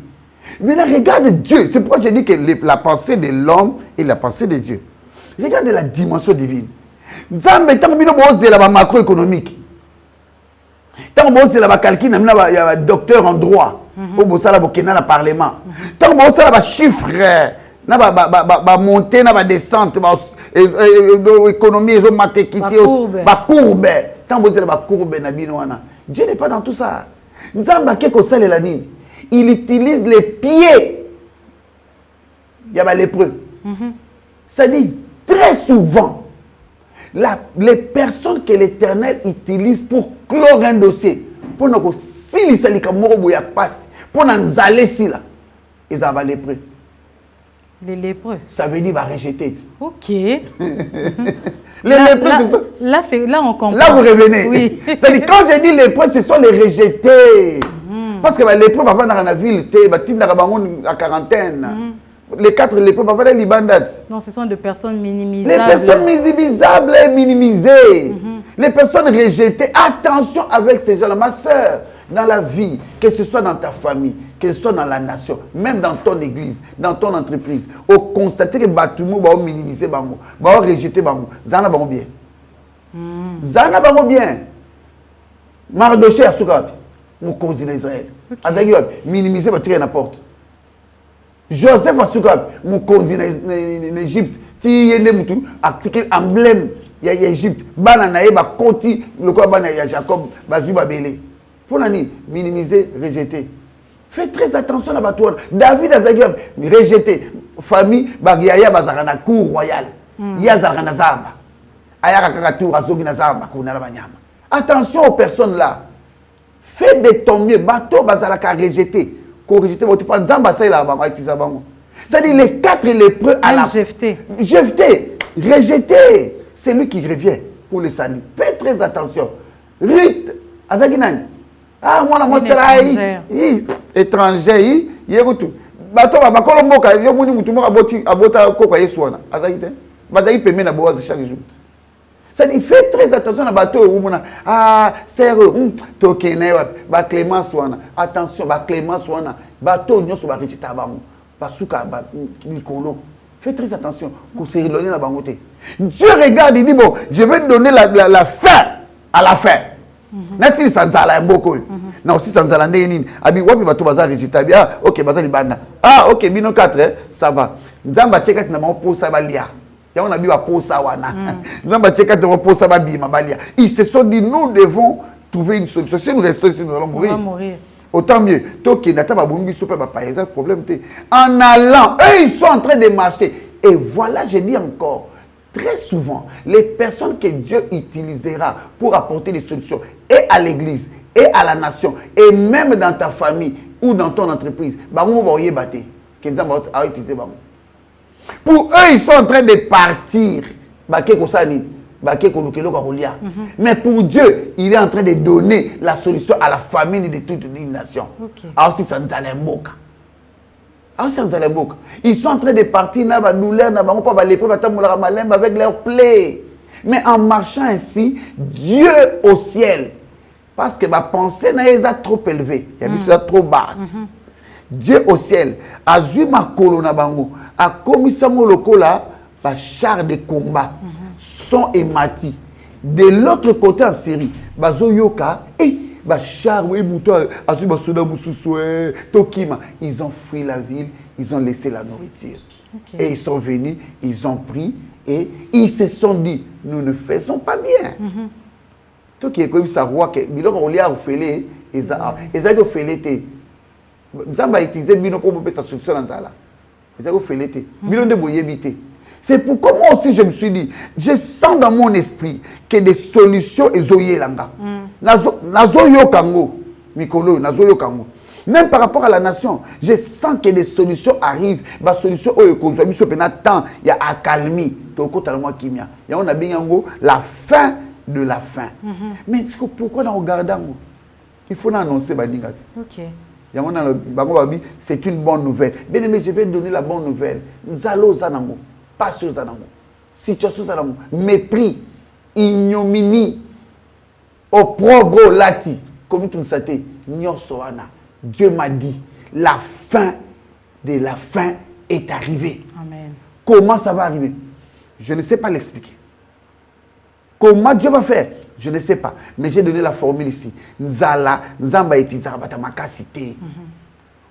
Mais regarde Dieu. C'est pourquoi je dis que la pensée de l'homme et la pensée de Dieu. Regarde la dimension divine. Zambé, tant que c'est la macroéconomique. Tant que c'est la calcul, il y a un docteur en droit. Au ça la Burkina, le parlement. Tant que c'est la chiffre, la montée, la descente, l'économie, la mathématique, la courbe. Tant que c'est la courbe, Dieu n'est pas dans tout ça. Il utilise les pieds. Il y a lépreux. C'est-à-dire, très souvent, les personnes que l'Éternel utilise pour clore un dossier, pour nous si les salika moroboya passe, pour nous aller si là, ils ont lépreux. Les lépreux. Ça veut dire va rejeter. Ok. Les lépreux, là, on comprend. Là, vous revenez. Oui. C'est-à-dire, quand je dis lépreux, ce sont les rejetés. Parce que les lépreux, parfois, dans la ville, à quarantaine. Les 4 lépreux, parfois, les libandat. Non, ce sont des personnes minimisables. Les personnes minimisables et minimisées. Les personnes rejetées. Attention avec ces gens-là, ma soeur. Dans la vie, que ce soit dans ta famille, que ce soit dans la nation, même dans ton église, dans ton entreprise, au constater que Batumo va minimiser, va rejeter, Zana va bien. Zana va bien. Mardoché à Soukapi, mon cousin d'Israël. Azagi va minimiser, va tirer la porte. Joseph à Soukapi, mon cousin d'Égypte, tirer mutu, article emblème, il y a Égypte, bananae, ba koti, le quoi banaya Jacob, bazu babélé. Pour minimiser, rejeter. Faites très attention à Batouane. David a rejeté. Famille, Bagiaya Bazarana, cour royale. Yazarana Zamba. Ayakakatou, Azogina Zamba, Kunarabanyama. Attention aux personnes là. Faites de ton mieux. Bateau Bazaraka rejeté. Corriger votre pas Zamba, c'est là, c'est-à-dire les 4 lépreux à la. Jeté. Rejeté. C'est lui qui revient pour le salut. Faites très attention. Ruth, Azaginani. Ah, moi, c'est étranger, il y a tout. Bato, ma colomboka, il y a abota koka yeswana. Azaïte, bazaï peut mener à boire chaque jour. Ça dit, faites très attention à bateau. Ah, c'est tokene, ba Clément Swana. Attention, ba Clément Swana. Bateau, nous sommes riches à Bamou. Basuka, Nicolo. Faites très attention. Pour se reloger la bangoté. Dieu regarde, il dit, bon, je vais te donner la fin à la fin. Nasi sanzala mboko yo na aussi sanzala ndeni abi wapi bato baza rejeter ah OK baza libanda ah OK bino 4 ça va nzamba cheka tina mo posa balia ya on a bi ba posa wana nzamba cheka tina mo posa ba bima balia ils se sont dit nous devons trouver une solution si nous restons ici nous allons mourir autant mieux toki nata ba bombi so pe ba pa exact problème té en allant eux ils sont en train de marcher et voilà je dis encore très souvent, les personnes que Dieu utilisera pour apporter des solutions et à l'église, et à la nation, et même dans ta famille ou dans ton entreprise, pour eux, ils sont en train de partir. Mais pour Dieu, il est en train de donner la solution à la famille de toute une nation. Alors, si ça nous a ils sont en train de partir avec leurs plaies. Mais en marchant ainsi, Dieu au ciel Parce que ma pensée n'est pas trop élevée, il y a trop basse. Dieu au ciel a vu ma colonne bango, a commis ça mon locola, par char de combat, son émati. De l'autre côté en Syrie, bazo yoka et char oui mouton a su basoda mususue tokima, ils ont fui la ville, ils ont laissé la nourriture. Et ils sont venus, ils ont pris et ils se sont dit nous ne faisons pas bien. Tout qui est comme ça roi que biloko on lia ofele eza ofele te. Nzamba utiliser bino pour faire sa solution dans ça là. Eza ofele te. Bino de boyebité. C'est pourquoi moi aussi je me suis dit, je sens dans mon esprit que des solutions ezoye langa. Nazo yo kango, mikolo nazo yo kango. Même par rapport à la nation, je sens que des solutions arrivent. La solution oyo kozwa biso pena temps, il y a accalmie. Toko talement kimia. Il y a on a bien la fin de la fin. Mais pourquoi dans regardant il faut annoncer badingati. OK. C'est une bonne nouvelle. Bien aimé, je vais donner la bonne nouvelle. Zalo zanango, passion zanango, situation zanango, mépris, ignominie, opprobre lati, comme tu le sais, nyosoana. Dieu m'a dit, la fin de la fin est arrivée. Amen. Comment ça va arriver? Je ne sais pas l'expliquer. Comment Dieu va faire? Je ne sais pas. Mais j'ai donné la formule ici. Nzala, Nzamba eti Zarabata Makasité.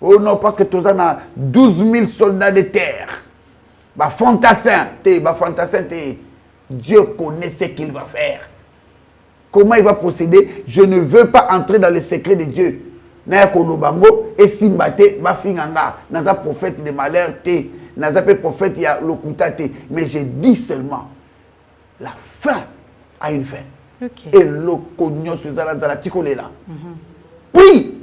Oh non, parce que tous en a 12 000 soldats de terre. Bah fantassin, Dieu connaît ce qu'il va faire. Comment il va procéder? Je ne veux pas entrer dans les secrets de Dieu. Naya Kolobango et Simbate, Bafinganga, Naza prophète de malheur, Naza prophète ya lokuta te. Mais je dis seulement, la fin a une fin. Okay. Et l'okonyo suzala tikolela. Oui,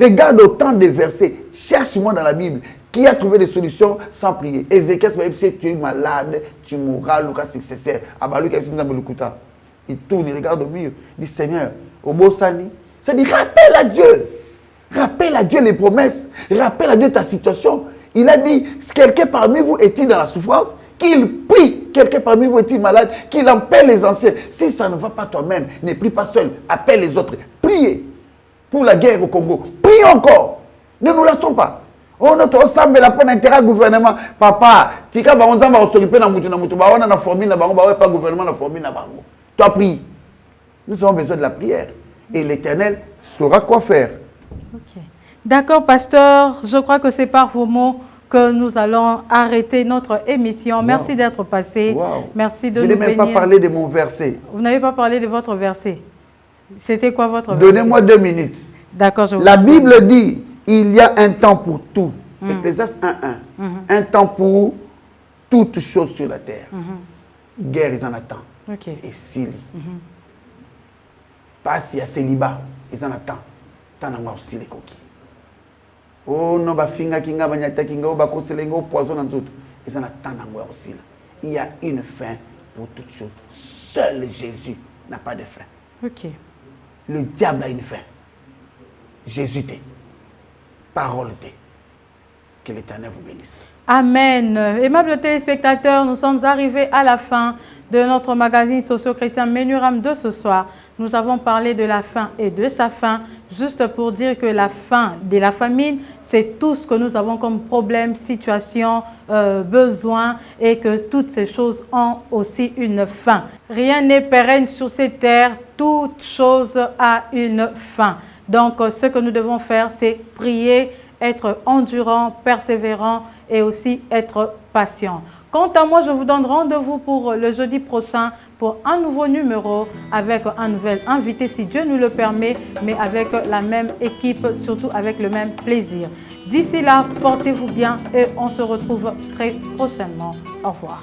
regarde autant de versets. Cherche-moi dans la Bible qui a trouvé des solutions sans prier. Ézéchiel, si tu es malade, tu mourras, Lucas successeur. Abalou qui a fait ça, il tourne, il regarde au milieu. Il dit Seigneur, au Bossani, ça dit rappelle à Dieu. Rappelle à Dieu les promesses. Rappelle à Dieu ta situation. Il a dit, quelqu'un parmi vous est-il dans la souffrance? Qu'il prie, quelqu'un parmi vous est-il malade, qu'il appelle les anciens. Si ça ne va pas toi-même, ne prie pas seul, appelle les autres. Priez pour la guerre au Congo. Priez encore. Ne nous laissons pas. On notre ensemble la pour l'intérêt du gouvernement. Papa, tika ba onza ba s'occuper na mutu ba on na formule na bango ba pas gouvernement na formule na bango. Toi prie. Nous avons besoin de la prière et l'Éternel saura quoi faire. OK. D'accord, pasteur, je crois que c'est par vos mots que nous allons arrêter notre émission. Merci d'être passé. Merci de nous bénir. Je n'ai même pas parlé de mon verset. Vous n'avez pas parlé de votre verset. C'était quoi votre verset? Donnez-moi 2 minutes. D'accord, je vous La Bible dit, il y a un temps pour tout. Ecclésiaste 1:1. Un temps pour toutes choses sur la terre. Guerre, ils en attendent. Et Syrie. Pas s'il y a célibat, ils en attendent. Tant d'amour aussi les coquilles. Oh non, ba finga kinga banyata kinga ba koselengo poison en tout. Ils en attendent d'amour aussi là. Il y a une fin pour toutes choses. Seul Jésus n'a pas de fin. OK. Le diable a une fin. Jésus t'est. Parole t'est. Que l'Éternel vous bénisse. Amen. Aimables téléspectateurs, nous sommes arrivés à la fin de notre magazine socio-chrétien Menuram de ce soir. Nous avons parlé de la faim et de sa fin, juste pour dire que la faim de la famine, c'est tout ce que nous avons comme problème, situation, besoin, et que toutes ces choses ont aussi une fin. Rien n'est pérenne sur cette terre, toute chose a une fin. Donc, ce que nous devons faire, c'est prier, être endurant, persévérant et aussi être patient. Quant à moi, je vous donne rendez-vous pour le jeudi prochain pour un nouveau numéro avec un nouvel invité, si Dieu nous le permet, mais avec la même équipe, surtout avec le même plaisir. D'ici là, portez-vous bien et on se retrouve très prochainement. Au revoir.